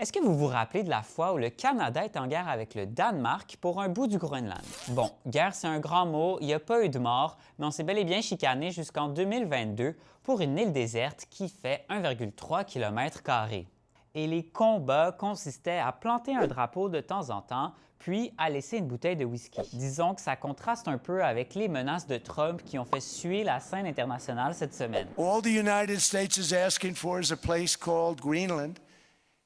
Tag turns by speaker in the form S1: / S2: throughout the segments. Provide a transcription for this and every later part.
S1: Est-ce que vous vous rappelez de la fois où le Canada est en guerre avec le Danemark pour un bout du Groenland? Bon, guerre c'est un grand mot, il n'y a pas eu de mort, mais on s'est bel et bien chicané jusqu'en 2022 pour une île déserte qui fait 1,3 km². Et les combats consistaient à planter un drapeau de temps en temps, puis à laisser une bouteille de whisky. Disons que ça contraste un peu avec les menaces de Trump qui ont fait suer la scène internationale cette semaine.
S2: All the United States is asking for is a place called Greenland,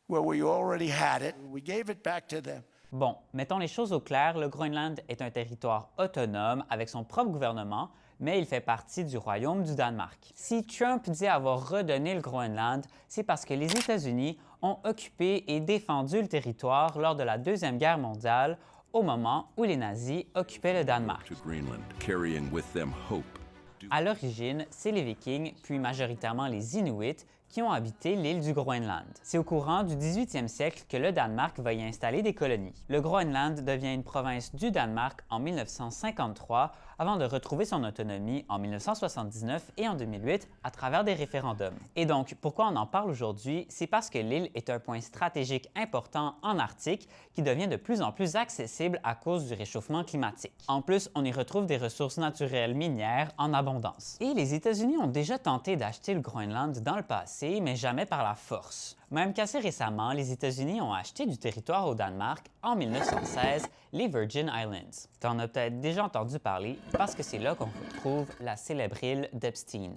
S2: where we already had it. We gave it back to them.
S1: Bon, mettons les choses au clair, le Groenland est un territoire autonome avec son propre gouvernement, mais il fait partie du royaume du Danemark. Si Trump dit avoir redonné le Groenland, c'est parce que les États-Unis ont occupé et défendu le territoire lors de la Deuxième Guerre mondiale, au moment où les nazis occupaient le Danemark. À l'origine, c'est les Vikings, puis majoritairement les Inuits, qui ont habité l'île du Groenland. C'est au courant du 18e siècle que le Danemark va y installer des colonies. Le Groenland devient une province du Danemark en 1953 avant de retrouver son autonomie en 1979 et en 2008 à travers des référendums. Et donc, pourquoi on en parle aujourd'hui? C'est parce que l'île est un point stratégique important en Arctique qui devient de plus en plus accessible à cause du réchauffement climatique. En plus, on y retrouve des ressources naturelles minières en abondance. Et les États-Unis ont déjà tenté d'acheter le Groenland dans le passé, mais jamais par la force. Même qu'assez récemment, les États-Unis ont acheté du territoire au Danemark en 1916, les Virgin Islands. T'en as peut-être déjà entendu parler parce que c'est là qu'on retrouve la célèbre île d'Epstein.